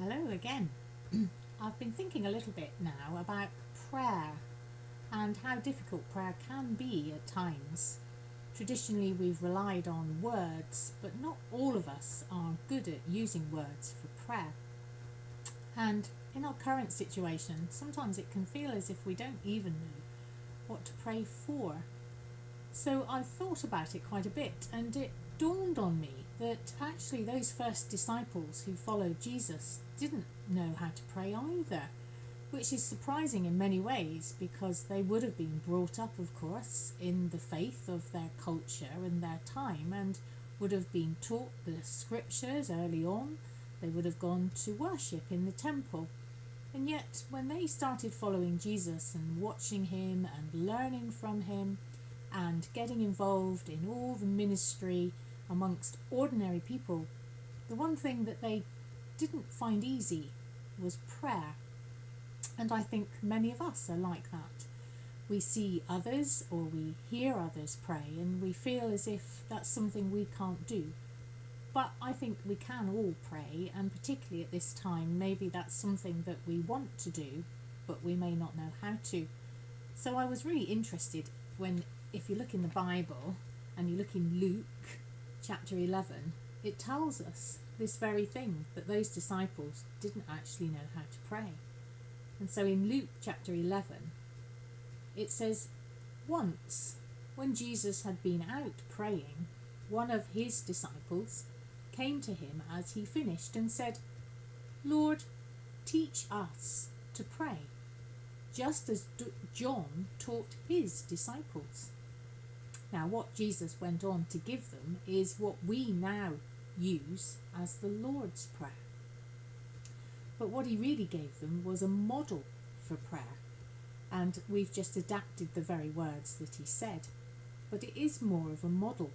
Hello again. I've been thinking a little bit now about prayer and how difficult prayer can be at times. Traditionally, we've relied on words, but not all of us are good at using words for prayer. And in our current situation, sometimes it can feel as if we don't even know what to pray for. So I've thought about it quite a bit, and it dawned on me that actually those first disciples who followed Jesus didn't know how to pray either, which is surprising in many ways because they would have been brought up, of course, in the faith of their culture and their time and would have been taught the scriptures early on. They would have gone to worship in the temple. And yet, when they started following Jesus and watching him and learning from him, and getting involved in all the ministry amongst ordinary people, the one thing that they didn't find easy was prayer. And I think many of us are like that. We see others or we hear others pray and we feel as if that's something we can't do. But I think we can all pray, and particularly at this time, maybe that's something that we want to do, but we may not know how to. So I was really interested when, if you look in the Bible and you look in Luke chapter 11, it tells us this very thing, that those disciples didn't actually know how to pray. And so in Luke chapter 11, it says, "Once, when Jesus had been out praying, one of his disciples came to him as he finished and said, 'Lord, teach us to pray, just as John taught his disciples.'" Now, what Jesus went on to give them is what we now use as the Lord's Prayer. But what he really gave them was a model for prayer. And we've just adapted the very words that he said. But it is more of a model.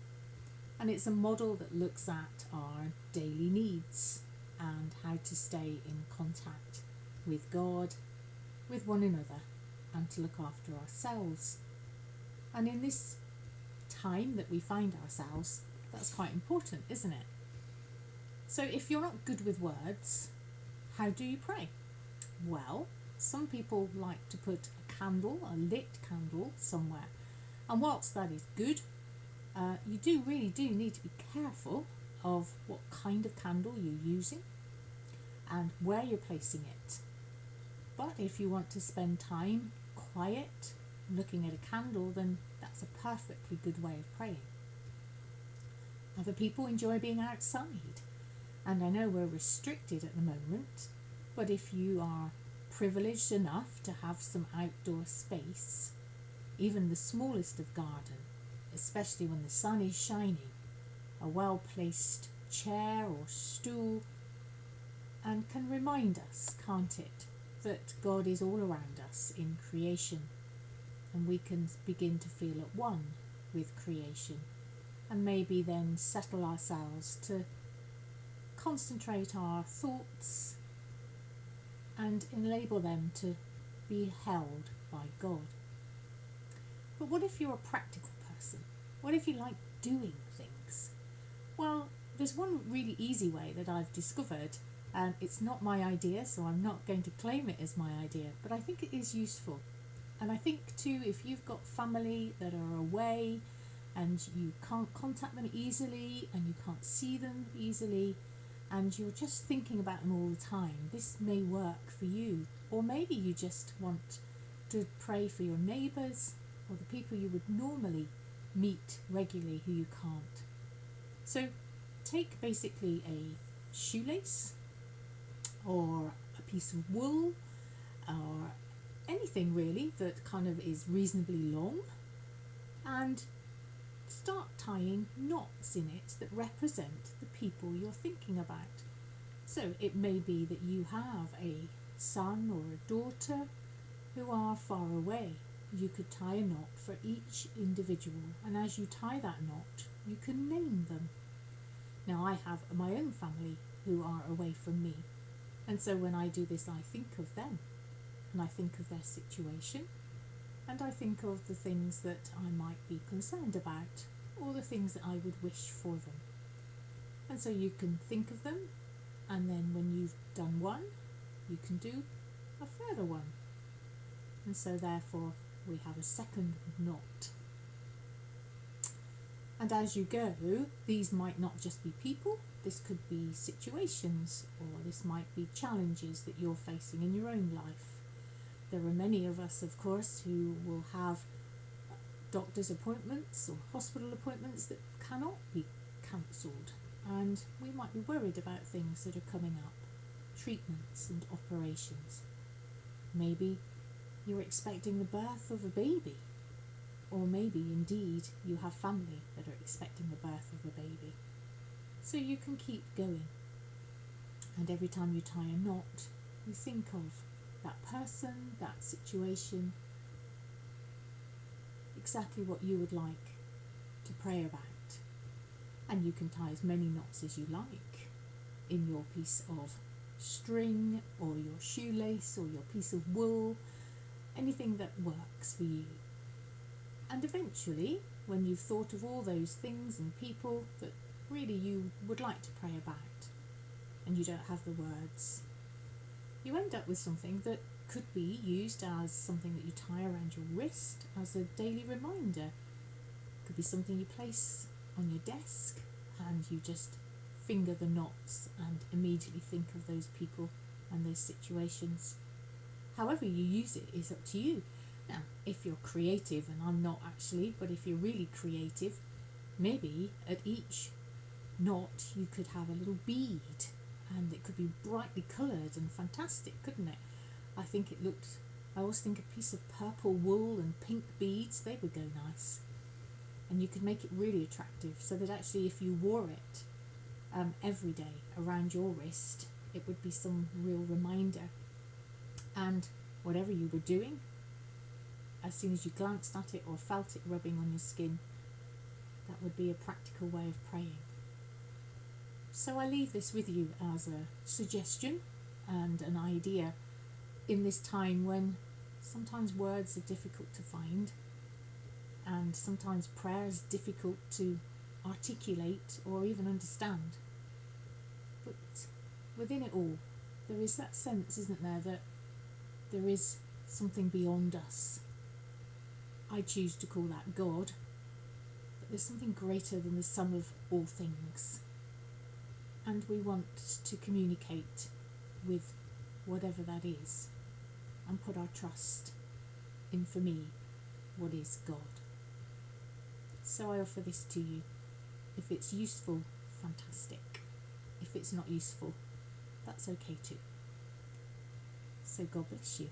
And it's a model that looks at our daily needs and how to stay in contact with God, with one another, and to look after ourselves. And in this time that we find ourselves, that's quite important, isn't it? So if you're not good with words, how do you pray? Well, some people like to put a lit candle somewhere. And whilst that is good, you really do need to be careful of what kind of candle you're using and where you're placing it. But if you want to spend time quiet looking at a candle, then that's a perfectly good way of praying. Other people enjoy being outside, and I know we're restricted at the moment, but if you are privileged enough to have some outdoor space, even the smallest of garden, especially when the sun is shining, a well-placed chair or stool, and can remind us, can't it, that God is all around us in creation, and we can begin to feel at one with creation, and maybe then settle ourselves to concentrate our thoughts and enable them to be held by God. But what if you're a practical person? What if you like doing things? Well, there's one really easy way that I've discovered, and it's not my idea, so I'm not going to claim it as my idea, but I think it is useful. And I think too, if you've got family that are away and you can't contact them easily and you can't see them easily and you're just thinking about them all the time, this may work for you. Or maybe you just want to pray for your neighbours or the people you would normally meet regularly who you can't. So take basically a shoelace or a piece of wool or anything really that kind of is reasonably long, and start tying knots in it that represent the people you're thinking about. So it may be that you have a son or a daughter who are far away. You could tie a knot for each individual, and as you tie that knot, you can name them. Now, I have my own family who are away from me, and so when I do this, I think of them, and I think of their situation, and I think of the things that I might be concerned about, or the things that I would wish for them. And so you can think of them, and then when you've done one, can do a further one. And so therefore we have a second knot. And as you go, these might not just be people, this could be situations, or this might be challenges that you're facing in your own life. There are many of us, of course, who will have doctor's appointments or hospital appointments that cannot be cancelled, and we might be worried about things that are coming up, treatments and operations. Maybe you're expecting the birth of a baby, or maybe indeed you have family that are expecting the birth of a baby. So you can keep going, and every time you tie a knot, you think of that person, that situation, exactly what you would like to pray about. And you can tie as many knots as you like in your piece of string or your shoelace or your piece of wool, anything that works for you. And eventually, when you've thought of all those things and people that really you would like to pray about, and you don't have the words, you end up with something that could be used as something that you tie around your wrist as a daily reminder. It could be something you place on your desk and you just finger the knots and immediately think of those people and those situations. However you use it is up to you. Now, if you're creative, and I'm not actually, but if you're really creative, maybe at each knot you could have a little bead, and it could be brightly coloured and fantastic, couldn't it? I always think a piece of purple wool and pink beads, they would go nice. And you could make it really attractive, so that actually if you wore it every day around your wrist, it would be some real reminder. And whatever you were doing, as soon as you glanced at it or felt it rubbing on your skin, that would be a practical way of praying. So I leave this with you as a suggestion and an idea in this time when sometimes words are difficult to find, and sometimes prayer is difficult to articulate or even understand. But within it all, there is that sense, isn't there, that there is something beyond us. I choose to call that God, but there's something greater than the sum of all things. And we want to communicate with whatever that is and put our trust in, for me, what is God. So I offer this to you. If it's useful, fantastic. If it's not useful, that's okay too. So God bless you.